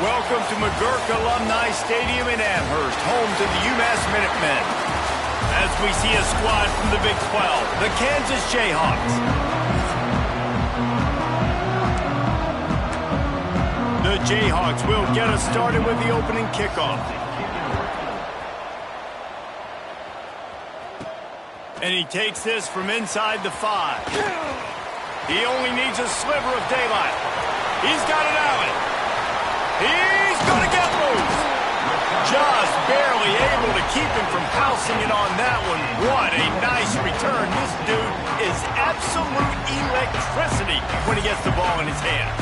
Welcome to McGurk Alumni Stadium in Amherst, home to the UMass Minutemen. As we see a squad from the Big 12, the Kansas Jayhawks. The Jayhawks will get us started with the opening kickoff. And he takes this from inside the 5. He only needs a sliver of daylight. He's got it out. He's going to get loose. Just barely able to keep him from housing it on that one. What a nice return. This dude is absolute electricity when he gets the ball in his hand.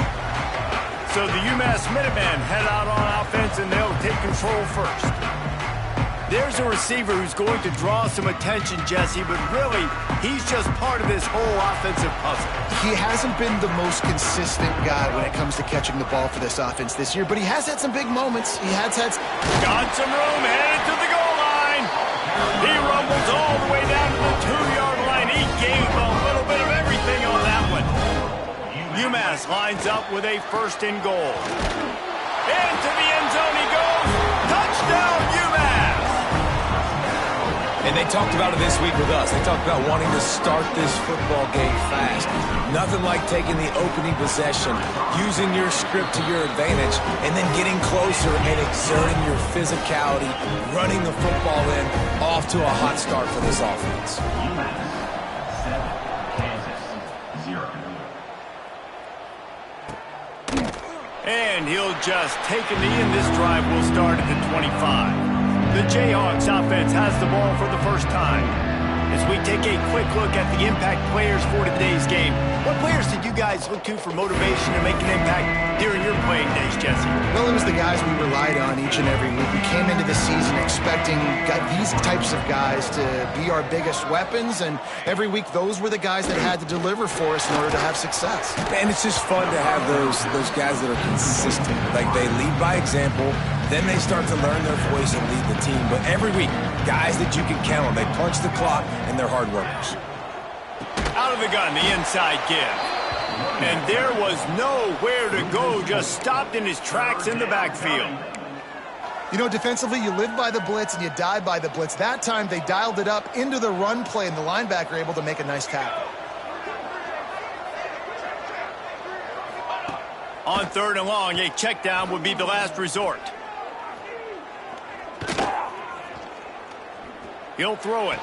So the UMass Minutemen head out on offense, and they'll take control first. There's a receiver who's going to draw some attention, Jesse, but really, he's just part of this whole offensive puzzle. He hasn't been the most consistent guy when it comes to catching the ball for this offense this year, but he has had some big moments. He has had... Got some room, headed to the goal line. He rumbles all the way down to the 2-yard line. He gave a little bit of everything on that one. UMass lines up with a first and goal. Into the end zone he goes. Touchdown, UMass! And they talked about it this week with us. They talked about wanting to start this football game fast. Nothing like taking the opening possession, using your script to your advantage, and then getting closer and exerting your physicality, running the football in, off to a hot start for this offense. And he'll just take a knee, and this drive will start at the 25. The Jayhawks offense has the ball for the first time. As we take a quick look at the impact players for today's game, what players did you guys look to for motivation to make an impact during your playing days, Jesse? Well, it was the guys we relied on each and every week. We came into the season expecting these types of guys to be our biggest weapons, and every week those were the guys that had to deliver for us in order to have success. And it's just fun to have those guys that are consistent. Like, they lead by example, then they start to learn their voice and lead the team. But every week, guys that you can count on. They punch the clock, and they're hard workers. Out of the gun, the inside give. And there was nowhere to go, just stopped in his tracks in the backfield. You know, defensively, you live by the blitz and you die by the blitz. That time, they dialed it up into the run play, and the linebacker able to make a nice tackle. On 3rd and long, a check down would be the last resort. He'll throw it.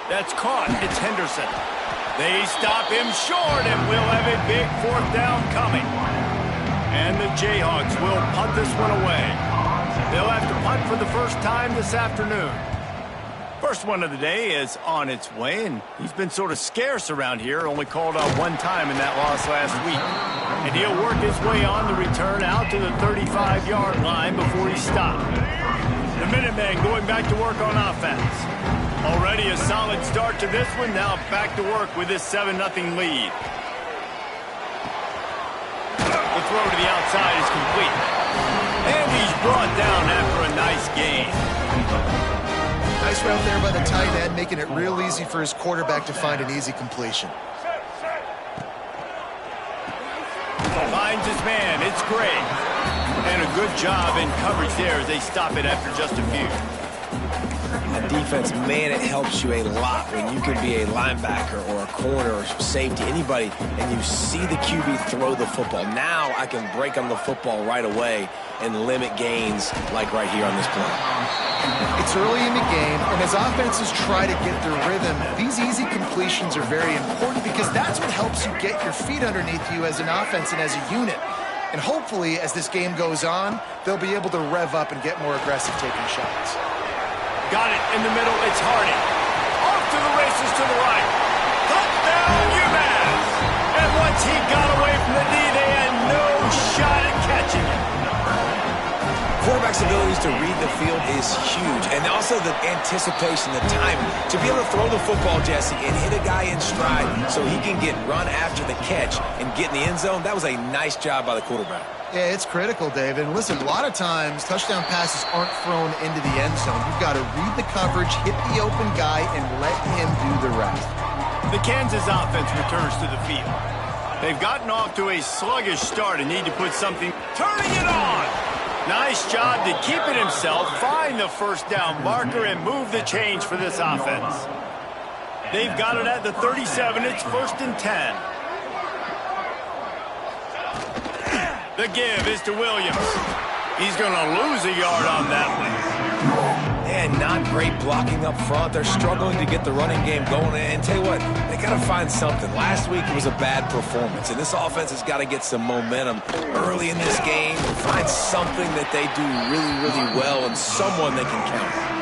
That's caught. It's Henderson. They stop him short, and we'll have a big 4th down coming. And the Jayhawks will punt this one away. They'll have to punt for the first time this afternoon. First one of the day is on its way, and he's been sort of scarce around here, only called out one time in that loss last week. And he'll work his way on the return out to the 35-yard line before he's stopped. The Minutemen going back to work on offense. Already a solid start to this one. Now back to work with this 7-0 lead. The throw to the outside is complete. And he's brought down after a nice gain. Nice route there by the tight end, making it real easy for his quarterback to find an easy completion. Finds his man. It's great. And a good job in coverage there as they stop it after just a few. On defense, man, it helps you a lot when you can be a linebacker or a corner or safety, anybody, and you see the QB throw the football. Now I can break on the football right away and limit gains like right here on this play. It's early in the game, and as offenses try to get their rhythm, these easy completions are very important because that's what helps you get your feet underneath you as an offense and as a unit. And hopefully, as this game goes on, they'll be able to rev up and get more aggressive taking shots. Got it in the middle. It's Hardy. Off to the races to the right. Touchdown, UMass! And once he got away from the D, they had no shot at catching it. Quarterback's abilities to read the field is huge, and also the anticipation, the timing. To be able to throw the football, Jesse, and hit a guy in stride so he can get run after the catch and get in the end zone, that was a nice job by the quarterback. Yeah, it's critical, David. And listen, a lot of times, touchdown passes aren't thrown into the end zone. You've got to read the coverage, hit the open guy, and let him do the rest. The Kansas offense returns to the field. They've gotten off to a sluggish start and need to put something. Turning it on! Nice job to keep it himself, find the first down marker, and move the change for this offense. They've got it at the 37. It's 1st and 10. The give is to Williams. He's going to lose a yard on that one. And not great blocking up front. They're struggling to get the running game going. And tell you what, they got to find something. Last week it was a bad performance, and this offense has got to get some momentum early in this game. Find something that they do really, really well and someone they can count on.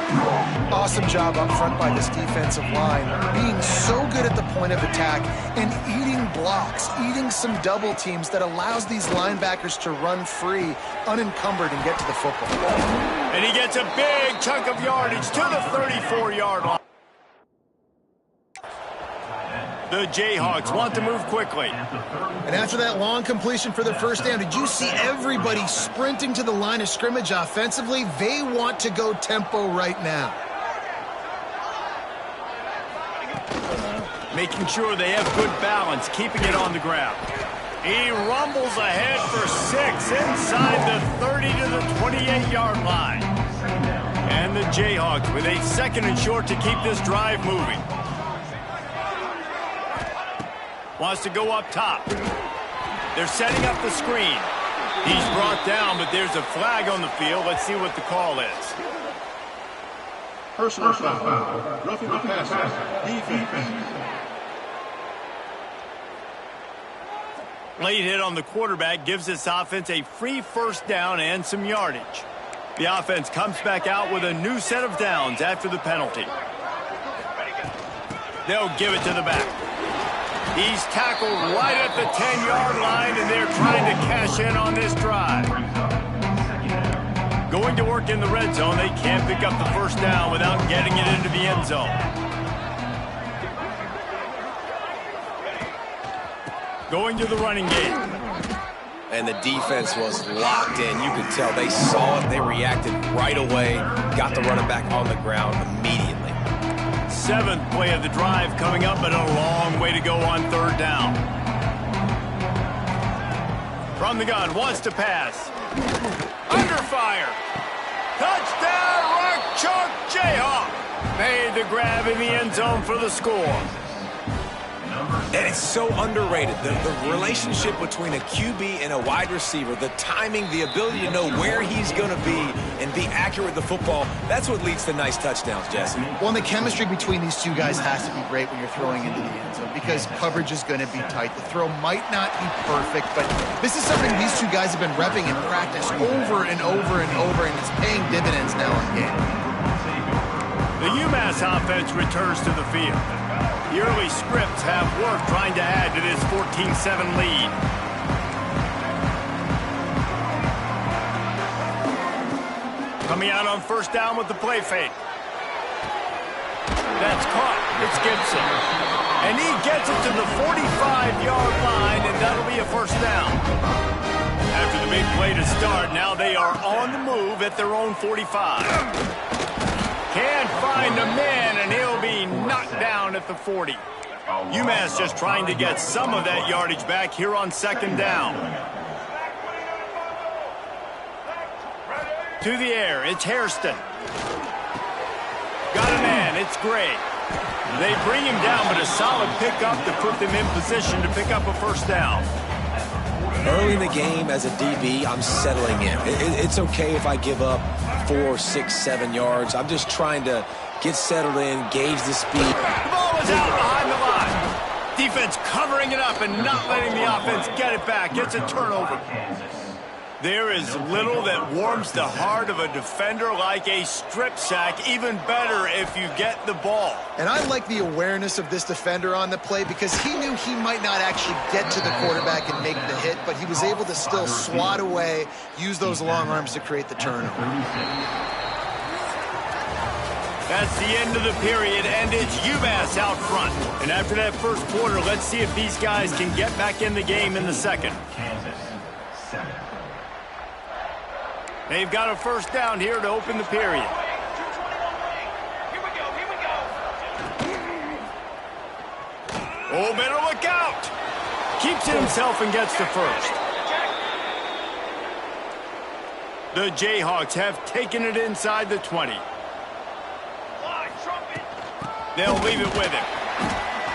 Awesome job up front by this defensive line, being so good at the point of attack and eating blocks, eating some double teams that allows these linebackers to run free, unencumbered, and get to the football. And he gets a big chunk of yardage to the 34-yard line. The Jayhawks want to move quickly. And after that long completion for the first down, did you see everybody sprinting to the line of scrimmage offensively? They want to go tempo right now. Making sure they have good balance, keeping it on the ground. He rumbles ahead for 6 inside the 30 to the 28-yard line. And the Jayhawks with a 2nd and short to keep this drive moving. Wants to go up top. They're setting up the screen. He's brought down, but there's a flag on the field. Let's see what the call is. Personal foul. Roughing the passer. Defense. Late hit on the quarterback gives this offense a free first down and some yardage. The offense comes back out with a new set of downs after the penalty. They'll give it to the back. He's tackled right at the 10-yard line, and they're trying to cash in on this drive. Going to work in the red zone, they can't pick up the first down without getting it into the end zone. Going to the running game. And the defense was locked in. You could tell they saw it. They reacted right away. Got the running back on the ground immediately. 7th play of the drive coming up, but a long way to go on 3rd down. From the gun, wants to pass. Under fire. Touchdown, Rock Chalk Jayhawk. Made the grab in the end zone for the score. And it's so underrated. The relationship between a QB and a wide receiver, the timing, the ability to know where he's going to be and be accurate with the football, that's what leads to nice touchdowns, Jesse. Well, and the chemistry between these two guys has to be great when you're throwing into the end zone because coverage is going to be tight. The throw might not be perfect, but this is something these two guys have been repping in practice over and over and over, and it's paying dividends now in game. The UMass offense returns to the field. The early scripts have worked trying to add to this 14-7 lead. Coming out on first down with the play fake. That's caught. It's Gibson. And he gets it to the 45-yard line, and that'll be a first down. After the big play to start, now they are on the move at their own 45. Can't find a man, and he'll be knocked down at the 40. UMass just trying to get some of that yardage back here on 2nd down. To the air, it's Hairston. Got a man, it's Gray. They bring him down, but a solid pickup to put them in position to pick up a first down. Early in the game, as a DB, I'm settling in. It's okay if I give up 4, 6, 7 yards. I'm just trying to get settled in, gauge the speed. The ball is out behind the line. Defense covering it up and not letting the offense get it back. Gets a turnover. There is little that warms the heart of a defender like a strip sack. Even better if you get the ball. And I like the awareness of this defender on the play because he knew he might not actually get to the quarterback and make the hit, but he was able to still swat away, use those long arms to create the turnover. That's the end of the period, and it's UMass out front. And after that first quarter, let's see if these guys can get back in the game in the second. They've got a first down here to open the period. Oh, better look out. Keeps it himself and gets to first. The Jayhawks have taken it inside the 20. They'll leave it with him.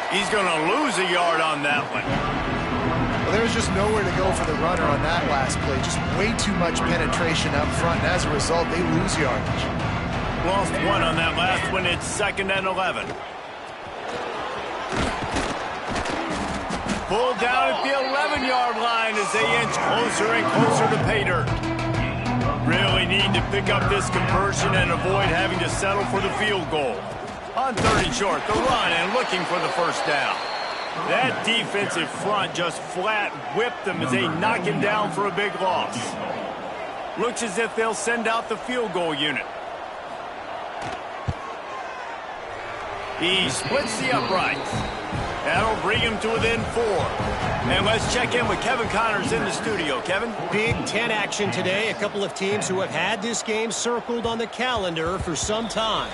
He's going to lose a yard on that one. Well, there was just nowhere to go for the runner on that last play. Just way too much penetration up front, and as a result, they lose yardage. Lost one on that last one. It's 2nd and 11. Pulled down at the 11-yard line as they inch closer and closer to pay dirt. Really need to pick up this conversion and avoid having to settle for the field goal. On 3rd and short, the run and looking for the first down. That defensive front just flat whipped them as they knock him down for a big loss. Looks as if they'll send out the field goal unit. He splits the uprights. That'll bring him to within 4. And let's check in with Kevin Connors in the studio. Kevin? Big Ten action today. A couple of teams who have had this game circled on the calendar for some time.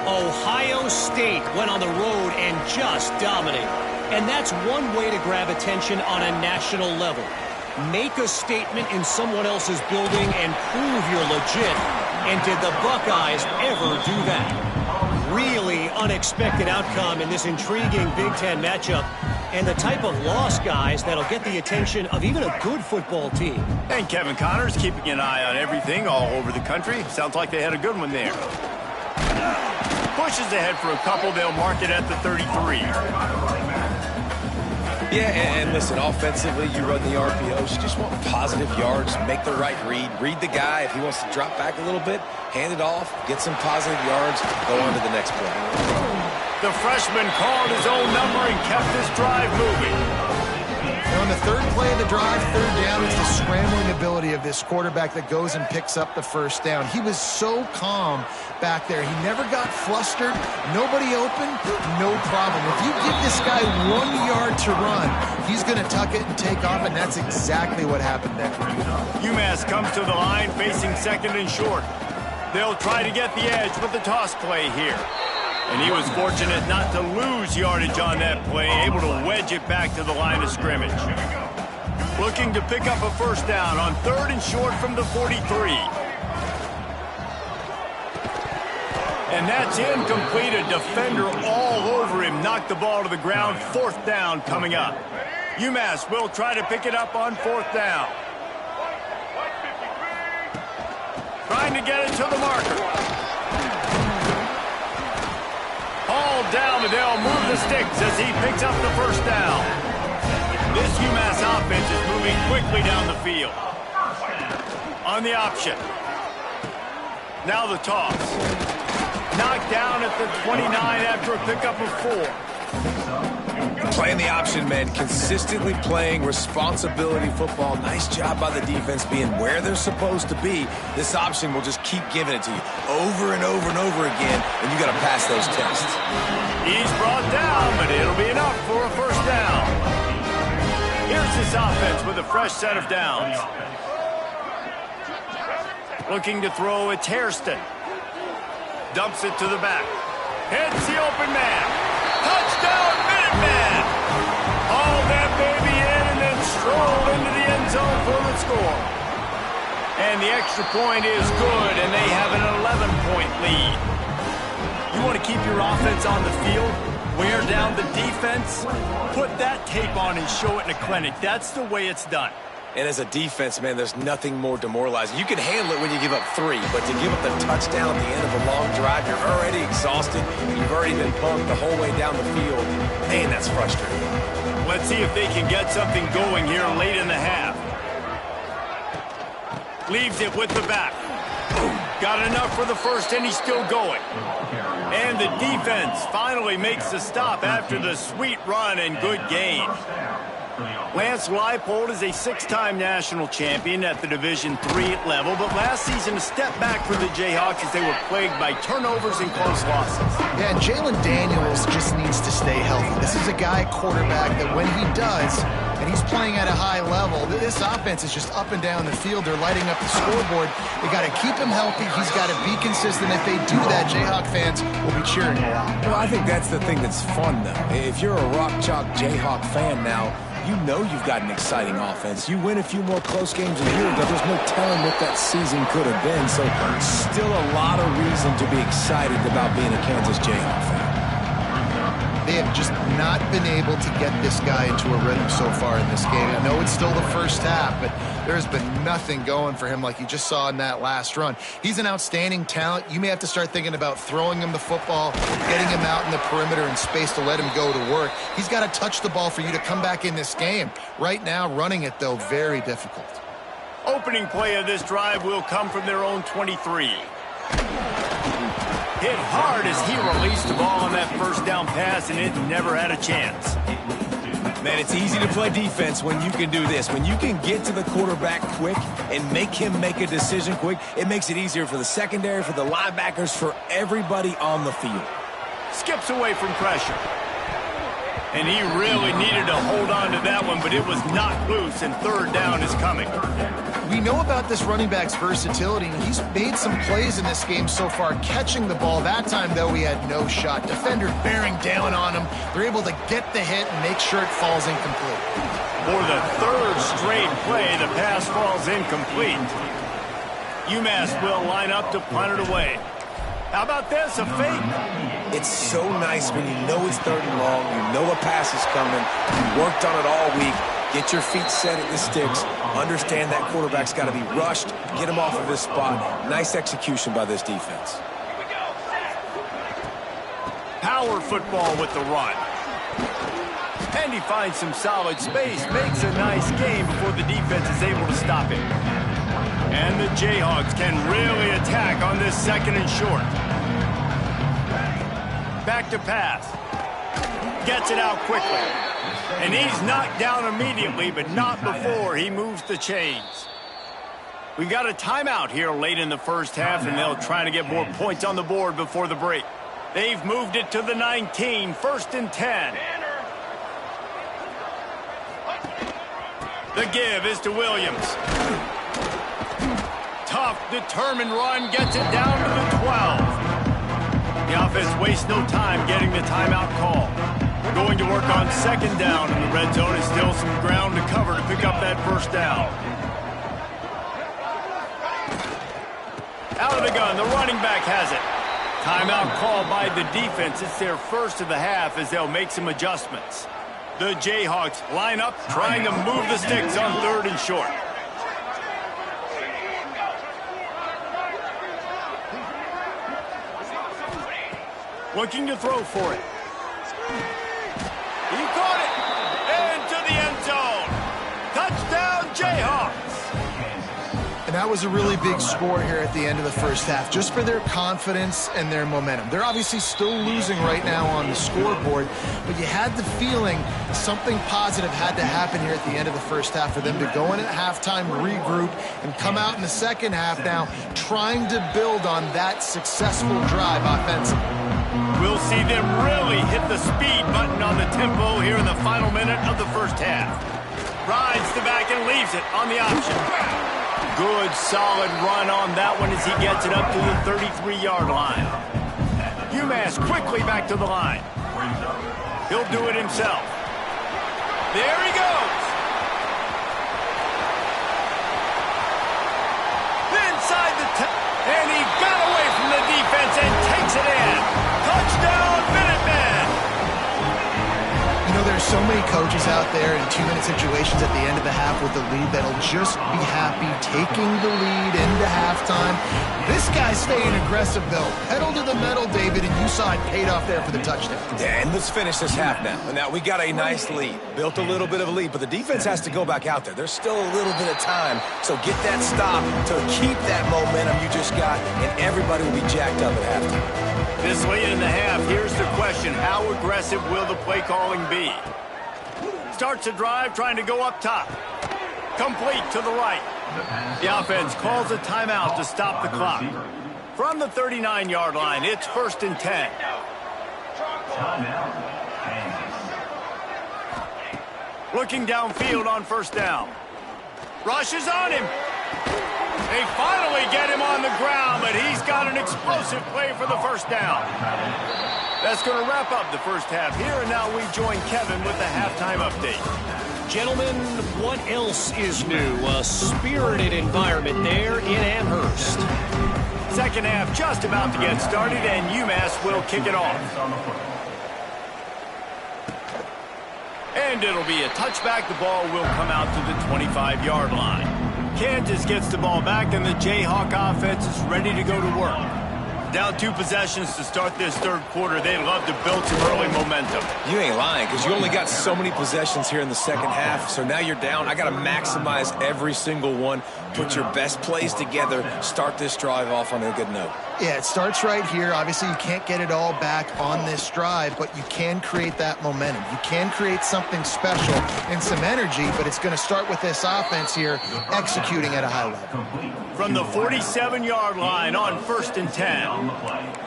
Ohio State went on the road and just dominated. And that's one way to grab attention on a national level. Make a statement in someone else's building and prove you're legit. And did the Buckeyes ever do that? Really unexpected outcome in this intriguing Big Ten matchup. And the type of loss, guys, that'll get the attention of even a good football team. And Kevin Connors keeping an eye on everything all over the country. Sounds like they had a good one there. Pushes ahead for a couple. They'll mark it at the 33. Yeah, and listen, offensively, you run the RPOs. You just want positive yards, make the right read the guy. If he wants to drop back a little bit, hand it off, get some positive yards, go on to the next play. The freshman called his own number and kept this drive moving. On the 3rd play of the drive, 3rd down, it's the scrambling ability of this quarterback that goes and picks up the first down. He was so calm back there. He never got flustered. Nobody open, no problem. If you give this guy 1 yard to run, he's going to tuck it and take off, and that's exactly what happened there. UMass comes to the line facing 2nd and short. They'll try to get the edge with the toss play here. And he was fortunate not to lose yardage on that play, able to wedge it back to the line of scrimmage. Looking to pick up a first down on 3rd and short from the 43. And that's incomplete. A defender all over him. Knocked the ball to the ground. 4th down coming up. UMass will try to pick it up on 4th down. Trying to get it to the marker. Hauled down, and they'll move the sticks as he picks up the first down. This UMass offense is moving quickly down the field. On the option. Now the toss. Knocked down at the 29 after a pickup of 4. Playing the option, man. Consistently playing responsibility football. Nice job by the defense being where they're supposed to be. This option will just keep giving it to you over and over and over again, and you got to pass those tests. He's brought down, but it'll be enough for a first down. Here's this offense with a fresh set of downs. Looking to throw, it's Hairston. Dumps it to the back. Hits the open man. Touchdown, Minuteman! Haul that baby in and then stroll into the end zone for the score. And the extra point is good, and they have an 11-point lead. You want to keep your offense on the field? Wear down the defense? Put that tape on and show it in a clinic. That's the way it's done. And as a defense, man, there's nothing more demoralizing. You can handle it when you give up 3, but to give up the touchdown at the end of a long drive, you're already exhausted. You've already been pumped the whole way down the field. Man, that's frustrating. Let's see if they can get something going here late in the half. Leaves it with the back. Got enough for the first, and he's still going. And the defense finally makes the stop after the sweet run and good gain. Lance Leipold is a 6-time national champion at the Division III level, but last season a step back for the Jayhawks as they were plagued by turnovers and close losses. Yeah, and Jalen Daniels just needs to stay healthy. This is a guy quarterback that when he does, and he's playing at a high level, this offense is just up and down the field. They're lighting up the scoreboard. They got to keep him healthy. He's got to be consistent. If they do that, Jayhawk fans will be cheering a lot. Well, I think that's the thing that's fun, though. If you're a Rock Chalk Jayhawk fan now, you know you've got an exciting offense. You win a few more close games a year ago, there's no telling what that season could have been. So still a lot of reason to be excited about being a Kansas Jayhawk fan. They have just not been able to get this guy into a rhythm so far in this game. I know it's still the first half, but there's been nothing going for him like you just saw in that last run. He's an outstanding talent. You may have to start thinking about throwing him the football, getting him out in the perimeter in space to let him go to work. He's got to touch the ball for you to come back in this game. Right now, running it, though, very difficult. Opening play of this drive will come from their own 23. Hit hard as he released the ball on that first down pass, and it never had a chance. Man, it's easy to play defense when you can do this. When you can get to the quarterback quick and make him make a decision quick, it makes it easier for the secondary, for the linebackers, for everybody on the field. Skips away from pressure. And he really needed to hold on to that one, but it was knocked loose, and third down is coming. We know about this running back's versatility, and he's made some plays in this game so far, catching the ball. That time, though, he had no shot. Defender bearing down on him. They're able to get the hit and make sure it falls incomplete. For the third straight play, the pass falls incomplete. UMass will line up to punt it away. How about this, a fake? It's so nice when you know it's third and long, you know a pass is coming, you worked on it all week, get your feet set at the sticks, understand that quarterback's got to be rushed, get him off of his spot. Nice execution by this defense. Power football with the run. And he finds some solid space, makes a nice game before the defense is able to stop him. And the Jayhawks can really attack on this second and short. Back to pass. Gets it out quickly. And he's knocked down immediately, but not before he moves the chains. We got a timeout here late in the first half, and they'll try to get more points on the board before the break. They've moved it to the 19, 1st and 10. The give is to Williams. Tough, determined run, gets it down to the 12. The offense wastes no time getting the timeout call. Going to work on second down, and the red zone is still some ground to cover to pick up that first down. Out of the gun, the running back has it. Timeout called by the defense. It's their first of the half as they'll make some adjustments. The Jayhawks line up, trying to move the sticks on third and short. Looking to throw for it. He caught it! Into the end zone! Touchdown, Jayhawks! And that was a really big score here at the end of the first half, just for their confidence and their momentum. They're obviously still losing right now on the scoreboard, but you had the feeling something positive had to happen here at the end of the first half for them to go in at halftime, regroup, and come out in the second half now trying to build on that successful drive offensively. We'll see them really hit the speed button on the tempo here in the final minute of the first half. Rides the back and leaves it on the option. Good, solid run on that one as he gets it up to the 33-yard line. UMass quickly back to the line. He'll do it himself. There he goes. Inside the 10, and he got away from the defense and takes it in. Touchdown, Minutemen! You know, there's so many coaches out there in two-minute situations at the end of the half with the lead that'll just be happy taking the lead into halftime. This guy's staying aggressive, though. Pedal to the metal, David, and you saw it paid off there for the touchdown. Yeah, and let's finish this half now. Now, we got a nice lead. Built a little bit of a lead, but the defense has to go back out there. There's still a little bit of time, so get that stop to keep that momentum you just got, and everybody will be jacked up at halftime. This late in the half, here's the question. How aggressive will the play calling be? Starts the drive trying to go up top. Complete to the right. The offense calls a timeout to stop the clock. From the 39-yard line, it's 1st and 10. Looking downfield on first down. Rushes on him. They finally get him on the ground, but he's got an explosive play for the first down. That's going to wrap up the first half here, and now we join Kevin with the halftime update. Gentlemen, what else is new? A spirited environment there in Amherst. Second half just about to get started, and UMass will kick it off. And it'll be a touchback. The ball will come out to the 25-yard line. Kansas gets the ball back, and the Jayhawk offense is ready to go to work. Down 2 possessions to start this third quarter. They'd love to build some early momentum. You ain't lying, because you only got so many possessions here in the second half, so now you're down. I got to maximize every single one, put your best plays together, start this drive off on a good note. Yeah, it starts right here. Obviously, you can't get it all back on this drive, but you can create that momentum. You can create something special and some energy, but it's going to start with this offense here executing at a high level. From the 47-yard line on 1st and 10.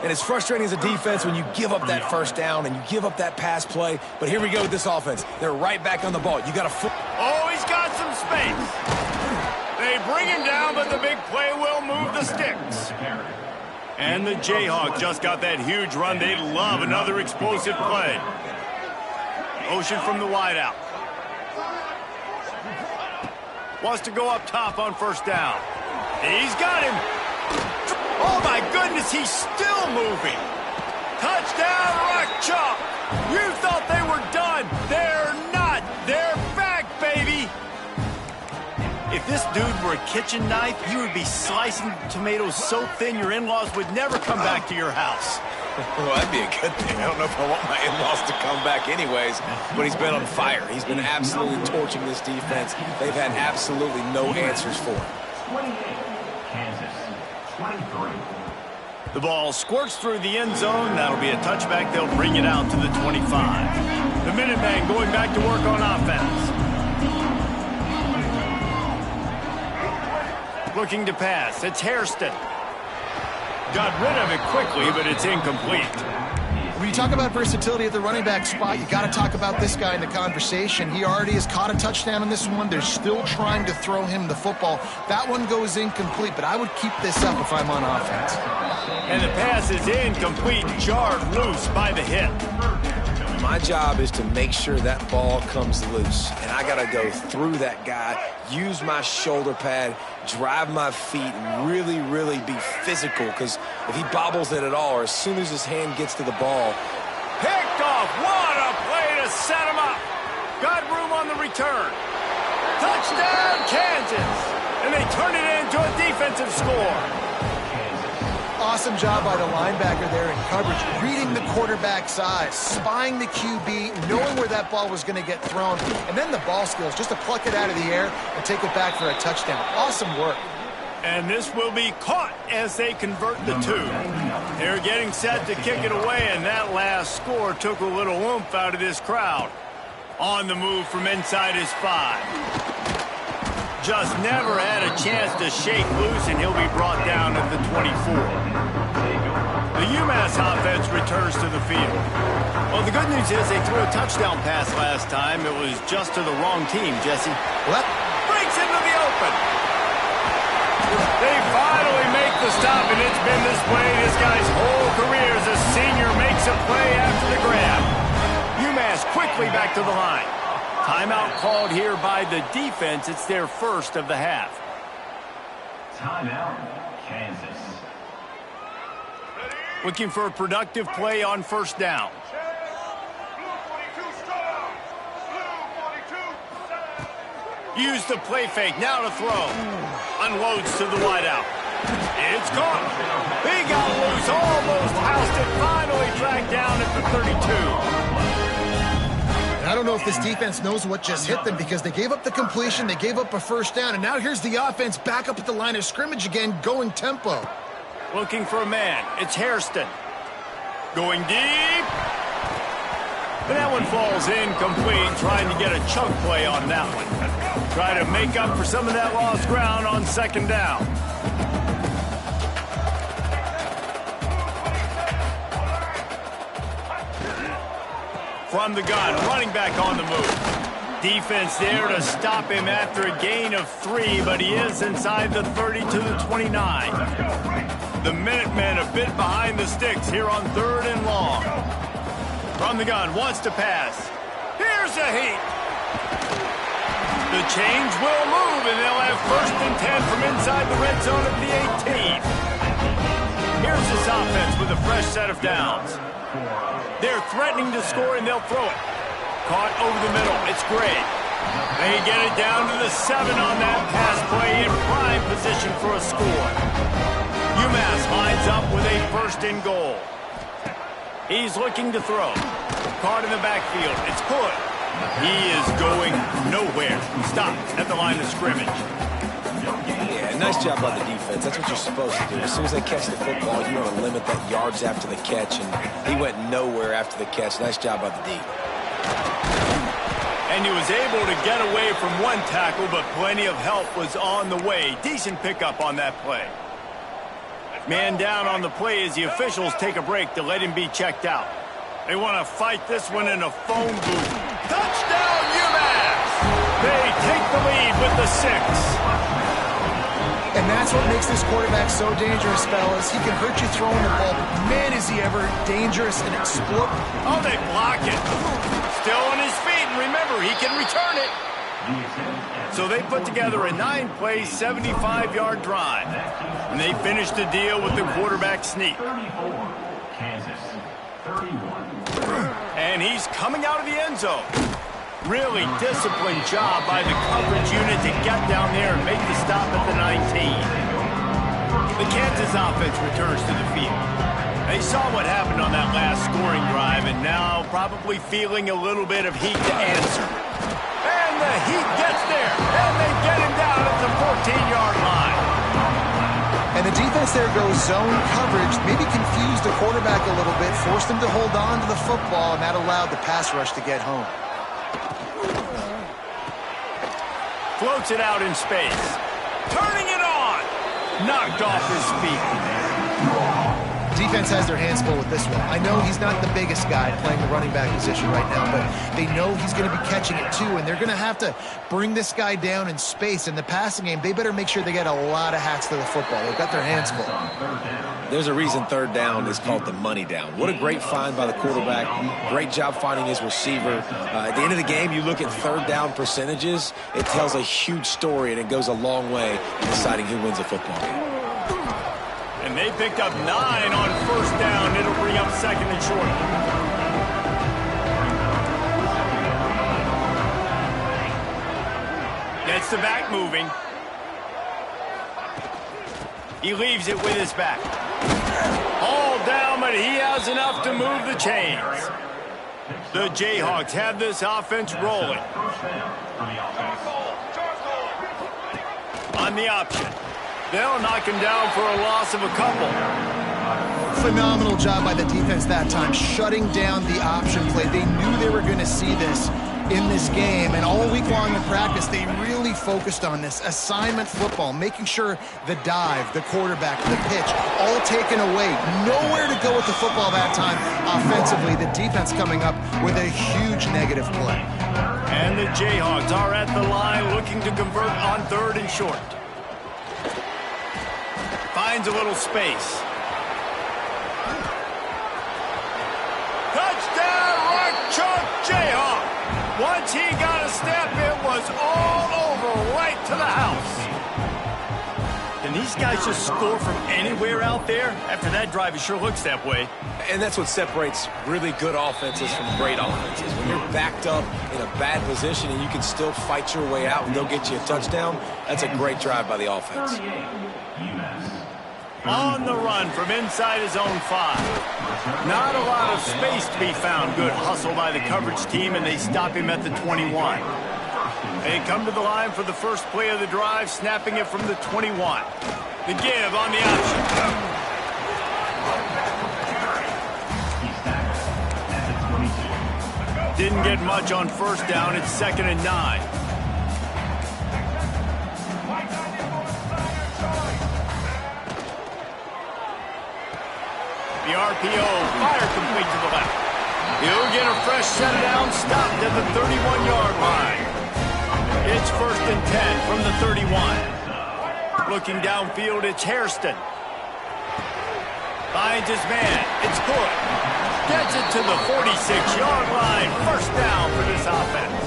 And it's frustrating as a defense when you give up that first down and you give up that pass play. But here we go with this offense. They're right back on the ball. You got to... Oh, he's got some space. They bring him down, but the big play will move the sticks. And the Jayhawks just got that huge run. They love another explosive play. Motion from the wideout. Wants to go up top on 1st down. He's got him. Oh, my goodness, he's still moving. Touchdown, Rock Chalk. You thought they were done. They're not. They're back, baby. If this dude were a kitchen knife, he would be slicing tomatoes so thin your in-laws would never come back to your house. Well, that'd be a good thing. I don't know if I want my in-laws to come back anyways, but he's been on fire. He's been absolutely torching this defense. They've had absolutely no answers for him. 28, Kansas, 23. The ball squirts through the end zone. That'll be a touchback. They'll bring it out to the 25. The Minutemen going back to work on offense. Looking to pass. It's Hairston. Got rid of it quickly, but it's incomplete. When you talk about versatility at the running back spot, you got to talk about this guy in the conversation. He already has caught a touchdown on this one. They're still trying to throw him the football. That one goes incomplete, but I would keep this up if I'm on offense. And the pass is incomplete, jarred loose by the hip. My job is to make sure that ball comes loose, and I got to go through that guy, use my shoulder pad, drive my feet, and really, really be physical, because if he bobbles it at all, or as soon as his hand gets to the ball. Picked off. What a play to set him up. Got room on the return. Touchdown, Kansas. And they turn it into a defensive score. Awesome job by the linebacker there in coverage, reading the quarterback's eyes, spying the QB, knowing where that ball was going to get thrown, and then the ball skills just to pluck it out of the air and take it back for a touchdown. Awesome work. And this will be caught as they convert the 2. They're getting set to kick it away, and that last score took a little oomph out of this crowd. On the move from inside his 5. Just never had a chance to shake loose, and he'll be brought down at the 24. The UMass offense returns to the field. Well, the good news is they threw a touchdown pass last time. It was just to the wrong team, Jesse. What? Breaks into the open. They finally make the stop, and it's been this way this guy's whole career as a senior makes a play after the grab. UMass quickly back to the line. Timeout called here by the defense. It's their first of the half. Timeout, Kansas. Looking for a productive play on 1st down. Use the play fake. Now to throw. Unloads to the wideout. It's caught. He got loose. Almost housed it. Finally tracked down at the 32. I don't know if this defense knows what just hit them because they gave up the completion, they gave up a 1st down, and now here's the offense back up at the line of scrimmage again, going tempo. Looking for a man. It's Hairston. Going deep. And that one falls incomplete, trying to get a chunk play on that one. Try to make up for some of that lost ground on 2nd down. From the gun, running back on the move. Defense there to stop him after a gain of 3, but he is inside the 30 to the 29. The Minutemen a bit behind the sticks here on 3rd and long. From the gun, wants to pass. Here's a heat. The change will move, and they'll have 1st and 10 from inside the red zone at the 18. Here's this offense with a fresh set of downs. They're threatening to score, and they'll throw it. Caught over the middle. It's great. They get it down to the 7 on that pass play in prime position for a score. UMass lines up with a 1st and goal. He's looking to throw. Caught in the backfield. It's good. He is going nowhere. Stopped at the line of scrimmage. Yeah, nice job by the defense. That's what you're supposed to do. As soon as they catch the football, you want to limit that yards after the catch, and he went nowhere after the catch. Nice job by the D. And he was able to get away from one tackle, but plenty of help was on the way. Decent pickup on that play. Man down on the play as the officials take a break to let him be checked out. They want to fight this one in a phone booth. Touchdown, UMass! They take the lead with the 6. And that's what makes this quarterback so dangerous, fellas. He can hurt you throwing the ball. Man, is he ever dangerous and explosive. Oh, they block it. Still on his feet, and remember, he can return it. So they put together a 9-play, 75-yard drive. And they finish the deal with the quarterback sneak. And he's coming out of the end zone. Really disciplined job by the coverage unit to get down there and make the stop at the 19. The Kansas offense returns to the field. They saw what happened on that last scoring drive and now probably feeling a little bit of heat to answer. And the heat gets there, and they get him down at the 14-yard line. And the defense there goes zone coverage, maybe confused the quarterback a little bit, forced him to hold on to the football, and that allowed the pass rush to get home. Floats it out in space. Turning it on. Knocked off his feet. Defense has their hands full with this one. I know he's not the biggest guy playing the running back position right now, but they know he's going to be catching it too, and they're going to have to bring this guy down in space. In the passing game, they better make sure they get a lot of hats to the football. They've got their hands full. There's a reason 3rd down is called the money down. What a great find by the quarterback. Great job finding his receiver. At the end of the game, you look at 3rd down percentages. It tells a huge story, and it goes a long way in deciding who wins a football game. And they picked up 9 on 1st down. It'll bring up 2nd and short. Gets the back moving. He leaves it with his back. All down, but he has enough to move the chains. The Jayhawks have this offense rolling. On the option. They'll knock him down for a loss of a couple. Phenomenal job by the defense that time, shutting down the option play. They knew they were going to see this in this game, and all week long in practice, they really focused on this assignment football, making sure the dive, the quarterback, the pitch, all taken away. Nowhere to go with the football that time offensively. The defense coming up with a huge negative play. And the Jayhawks are at the line looking to convert on 3rd and short. Finds a little space. Touchdown, Rock Chalk Jayhawk. Once he got a step, it was all over right to the house. Can these guys just score from anywhere out there? After that drive, it sure looks that way. And that's what separates really good offenses from great offenses. When you're backed up in a bad position and you can still fight your way out and go get you a touchdown, that's a great drive by the offense. On the run from inside his own 5. Not a lot of space to be found. Good hustle by the coverage team, and they stop him at the 21. They come to the line for the first play of the drive, snapping it from the 21. The give on the option. Didn't get much on 1st down. It's 2nd and 9. The RPO, fire complete to the left. He'll get a fresh set down, stopped at the 31-yard line. It's 1st and 10 from the 31. Looking downfield, it's Hairston. Finds his man. It's good. Gets it to the 46-yard line. First down for this offense.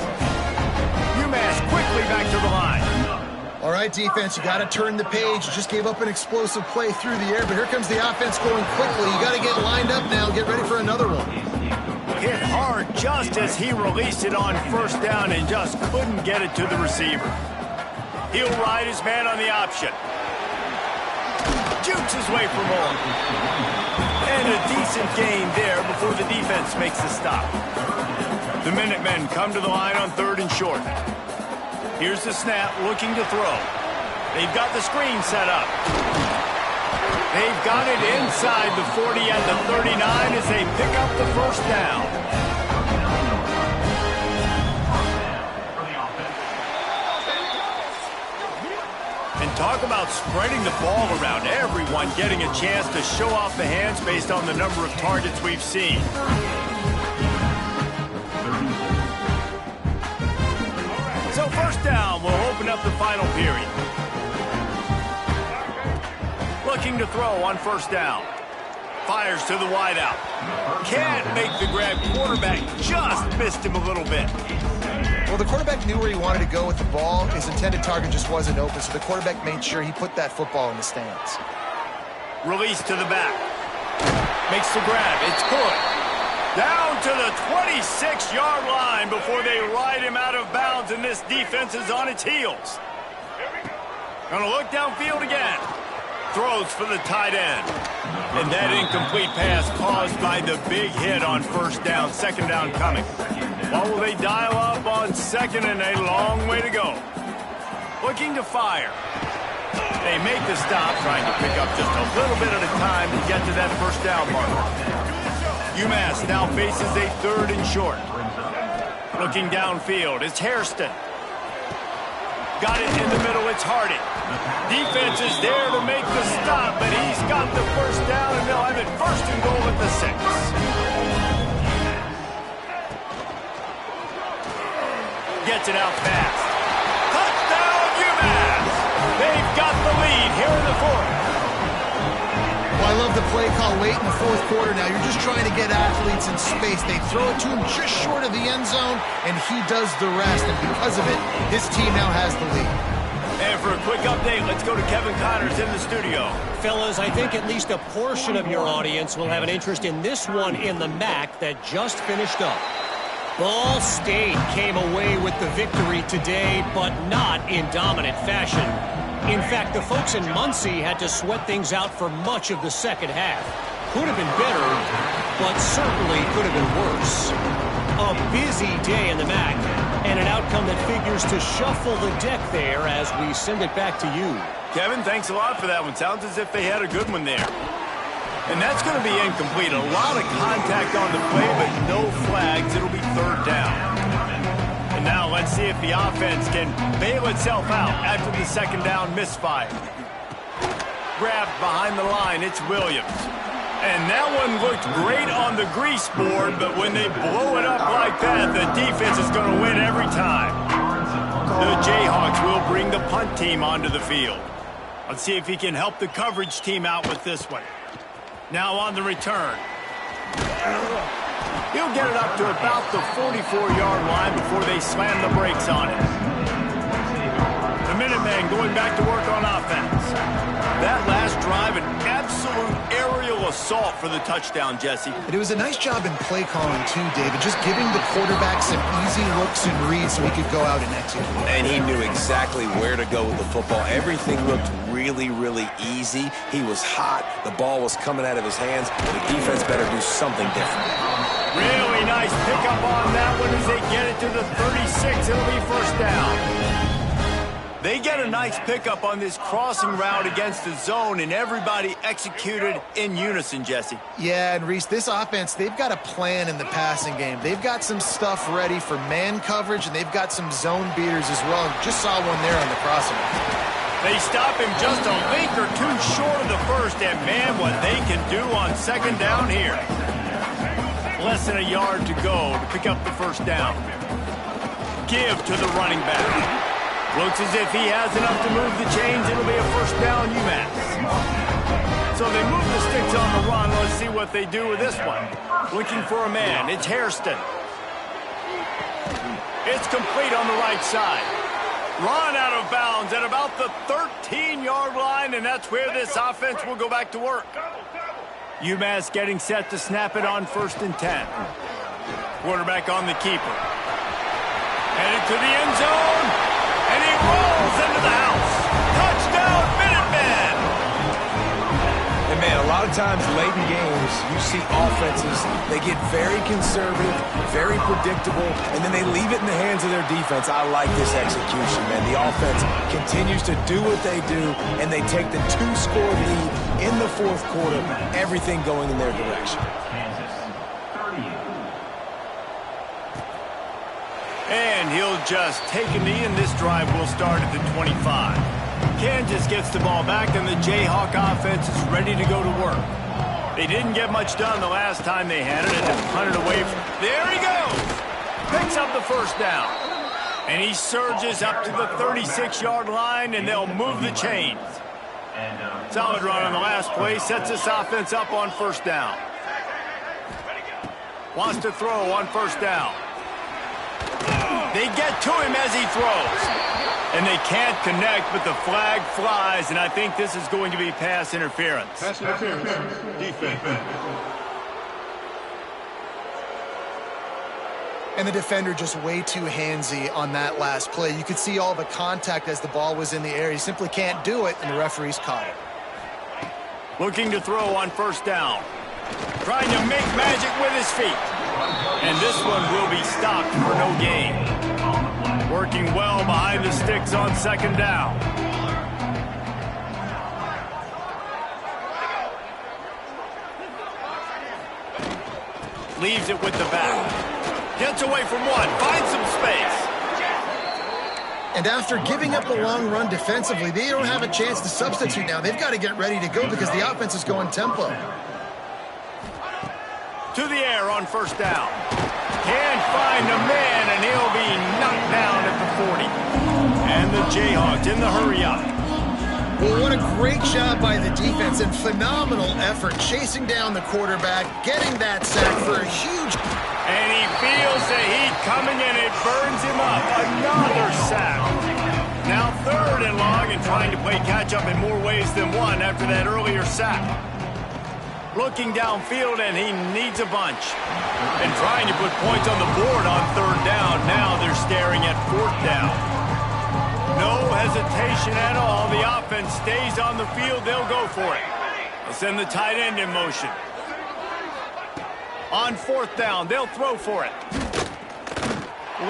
UMass quickly back to the line. All right, defense, you got to turn the page. You just gave up an explosive play through the air, but here comes the offense going quickly. You got to get lined up now. Get ready for another one. Hit hard just as he released it on first down and just couldn't get it to the receiver. He'll ride his man on the option. Jukes his way for more. And a decent gain there before the defense makes the stop. The Minutemen come to the line on 3rd and short. Here's the snap, looking to throw. They've got the screen set up. They've got it inside the 40 and the 39 as they pick up the first down. And talk about spreading the ball around. Everyone getting a chance to show off the hands based on the number of targets we've seen. So first down will open up the final period. Looking to throw on first down. Fires to the wideout. Can't make the grab. Quarterback just missed him a little bit. Well, the quarterback knew where he wanted to go with the ball. His intended target just wasn't open, so the quarterback made sure he put that football in the stands. Release to the back. Makes the grab. It's good. Down to the 26-yard line before they ride him out of bounds, and this defense is on its heels. Gonna look downfield again. Throws for the tight end. And that incomplete pass caused by the big hit on first down. Second down coming. What will they dial up on second, and a long way to go. Looking to fire. They make the stop, trying to pick up just a little bit at a time to get to that first down marker. UMass now faces a 3rd and short. Looking downfield, it's Hairston. Got it in the middle, it's Hardy. Defense is there to make the stop, but he's got the first down, and they'll have it 1st and goal at the 6. Gets it out fast. Touchdown, UMass! They've got the lead here in the 4th. Well, I love the play call late in the 4th quarter now. You're just trying to get athletes in space. They throw it to him just short of the end zone, and he does the rest. And because of it, his team now has the lead. And for a quick update, let's go to Kevin Connors in the studio. Fellas, I think at least a portion of your audience will have an interest in this one in the MAC that just finished up. Ball State came away with the victory today, but not in dominant fashion. In fact, the folks in Muncie had to sweat things out for much of the second half. Could have been better, but certainly could have been worse. A busy day in the MAC, and an outcome that figures to shuffle the deck there as we send it back to you. Kevin, thanks a lot for that one. Sounds as if they had a good one there. And that's going to be incomplete. A lot of contact on the play, but no flags. It'll be 3rd down. And now let's see if the offense can bail itself out after the second down misfire. Grabbed behind the line, it's Williams. And that one looked great on the grease board, but when they blow it up like that, the defense is going to win every time. The Jayhawks will bring the punt team onto the field. Let's see if he can help the coverage team out with this one. Now on the return. He'll get it up to about the 44-yard line before they slam the brakes on it. The Minutemen going back to work on offense. That last drive, an absolute aerial assault for the touchdown, Jesse. And it was a nice job in play calling too, David, just giving the quarterback some easy looks and reads so he could go out and execute. And he knew exactly where to go with the football. Everything looked really, really easy. He was hot. The ball was coming out of his hands. The defense better do something different. Really nice pickup on that one as they get it to the 36. It'll be first down. They get a nice pickup on this crossing route against the zone, and everybody executed in unison, Jesse. Yeah, and Reese, this offense, they've got a plan in the passing game. They've got some stuff ready for man coverage, and they've got some zone beaters as well. And just saw one there on the crossing route. They stop him just a link or two short of the first, and man, what they can do on second down here. Less than a yard to go to pick up the first down. Give to the running back. Looks as if he has enough to move the chains. It'll be a first down, UMass. so they move the sticks on the run. Let's see what they do with this one. Looking for a man. It's Hairston. It's complete on the right side. Run out of bounds at about the 13-yard line, and that's where this offense will go back to work. UMass getting set to snap it on 1st and 10. Quarterback on the keeper. Headed to the end zone, and he rolls into the house. Touchdown, Minutemen! And man, a lot of times late in games, you see offenses, they get very conservative, very predictable, and then they leave it in the hands of their defense. I like this execution, man. The offense continues to do what they do, and they take the 2-score lead in the 4th quarter, everything going in their direction. And he'll just take a knee, and this drive will start at the 25. Kansas gets the ball back, and the Jayhawk offense is ready to go to work. They didn't get much done the last time they had it, and to punt it away from... There he goes! Picks up the 1st down. And he surges up to the 36-yard line, and they'll move the chains. Solid run on the last play, sets this offense up on 1st down. Wants to throw on 1st down. They get to him as he throws. And they can't connect, but the flag flies, and I think this is going to be pass interference. Pass interference. Defense. And the defender just way too handsy on that last play. You could see all the contact as the ball was in the air. He simply can't do it, and the referee's caught it. Looking to throw on 1st down. Trying to make magic with his feet. And this one will be stopped for no gain. Working well behind the sticks on 2nd down. Leaves it with the back. Gets away from one. Finds some space. And after giving up the long run defensively, they don't have a chance to substitute now. They've got to get ready to go because the offense is going tempo. To the air on 1st down. Can't find a man, and he'll be knocked down at the 40. And the Jayhawks in the hurry-up. Well, what a great job by the defense and phenomenal effort chasing down the quarterback, getting that sack for a huge... And he feels the heat coming, and it burns him up. Another sack. Now 3rd and long, and trying to play catch-up in more ways than one after that earlier sack. Looking downfield, and he needs a bunch. And trying to put points on the board on 3rd down. Now they're staring at 4th down. No hesitation at all. The offense stays on the field. They'll go for it. They'll send the tight end in motion. On 4th down, they'll throw for it.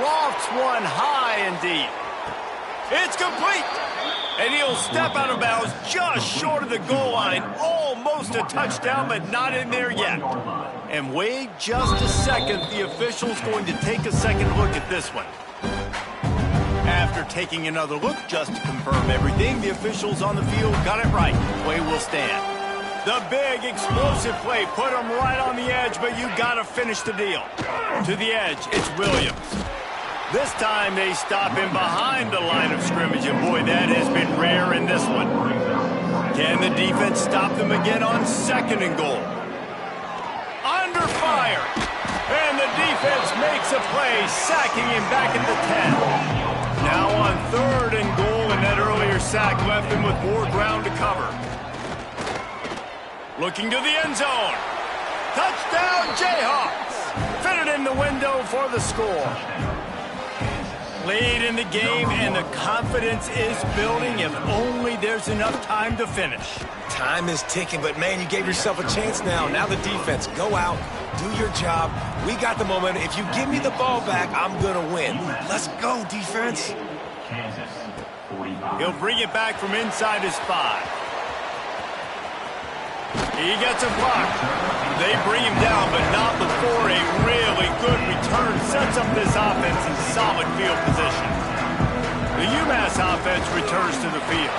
Lofts one high and deep. It's complete. And he'll step out of bounds just short of the goal line. Almost a touchdown, but not in there yet. And wait just a second. The official's going to take a second look at this one. After taking another look just to confirm everything, the officials on the field got it right. Play will stand. The big explosive play put him right on the edge, but you got to finish the deal. To the edge, it's Williams. This time they stop him behind the line of scrimmage, and boy, that has been rare in this one. Can the defense stop them again on 2nd and goal? Under fire, and the defense makes a play, sacking him back at the 10. Now on 3rd and goal, and that earlier sack left him with more ground to cover. Looking to the end zone. Touchdown, Jayhawks! Fitted in the window for the score. Lead in the game, and the confidence is building if only there's enough time to finish. Time is ticking, but man, you gave yourself a chance now. Now the defense, go out, do your job. We got the momentum. If you give me the ball back, I'm going to win. Let's go, defense. He'll bring it back from inside his 5. He gets a block. They bring him down, but not before a really good return sets up this offense in solid field position. The UMass offense returns to the field.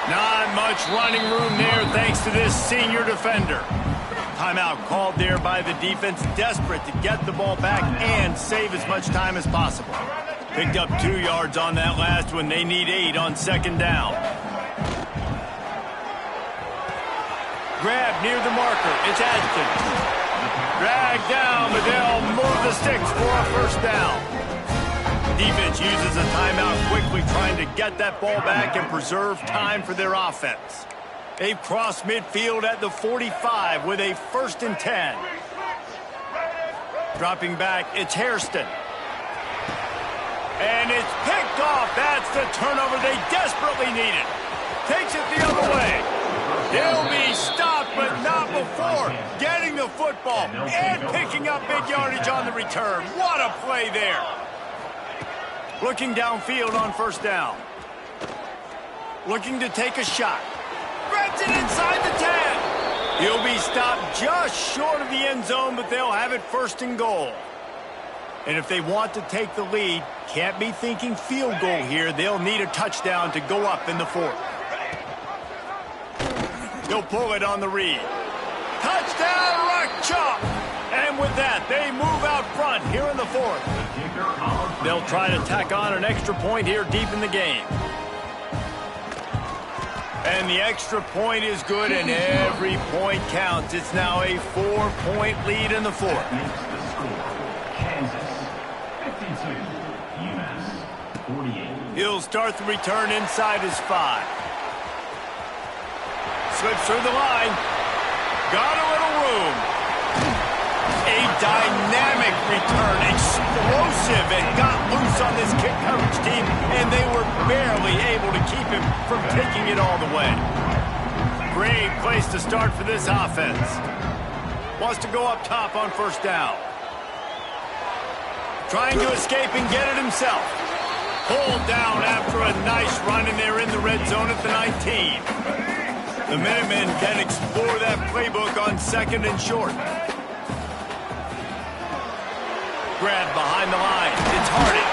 Not much running room there thanks to this senior defender. Timeout called there by the defense, desperate to get the ball back and save as much time as possible. Picked up 2 yards on that last one. They need 8 on 2nd down. grab near the marker. It's Adkins. Dragged down, but they'll move the sticks for a first down. Defense uses a timeout quickly, trying to get that ball back and preserve time for their offense. They've crossed midfield at the 45 with a 1st and 10. Dropping back, it's Hairston. And it's picked off. That's the turnover they desperately needed. Takes it the other way. They'll be stopped, but not before getting the football and picking up big yardage on the return. What a play there. Looking downfield on 1st down. Looking to take a shot. Threads it inside the 10. He'll be stopped just short of the end zone, but they'll have it 1st and goal. And if they want to take the lead, can't be thinking field goal here. They'll need a touchdown to go up in the 4th. He'll pull it on the read. Touchdown, Rock Chalk! And with that, they move out front here in the 4th. They'll try to tack on an extra point here deep in the game. And the extra point is good, and every point counts. It's now a 4-point lead in the 4th. Kansas, 52. UMass, 48. He'll start the return inside his 5. Slips through the line. Got a little room. A dynamic return, explosive, and got loose on this kick coverage team, and they were barely able to keep him from taking it all the way. Great place to start for this offense. Wants to go up top on 1st down. Trying to escape and get it himself. Pulled down after a nice run, and they're in the red zone at the 19. The Minutemen can explore that playbook on 2nd and short. Grab behind the line. It's Harding.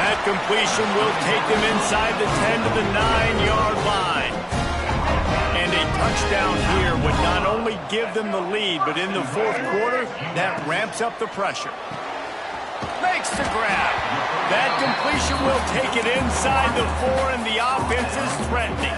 That completion will take them inside the 10 to the 9-yard line. And a touchdown here would not only give them the lead, but in the 4th quarter, that ramps up the pressure. Makes the grab. That completion will take it inside the 4, and the offense is threatening.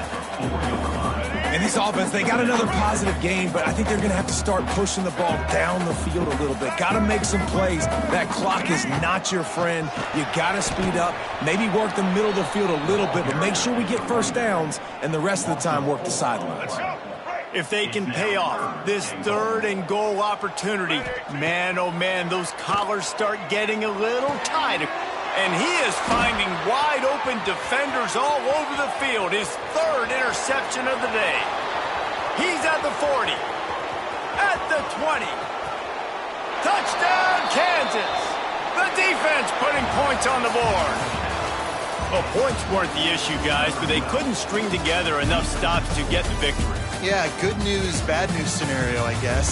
And this offense, they got another positive game, but I think they're going to have to start pushing the ball down the field a little bit. Got to make some plays. That clock is not your friend. You got to speed up, maybe work the middle of the field a little bit, but make sure we get 1st downs, and the rest of the time work the sidelines. If they can pay off this 3rd and goal opportunity, man, oh man, those collars start getting a little tight. And he is finding wide-open defenders all over the field. His 3rd interception of the day. He's at the 40. At the 20. Touchdown, Kansas. The defense putting points on the board. Well, points weren't the issue, guys, but they couldn't string together enough stops to get the victory. Yeah, good news, bad news scenario, I guess.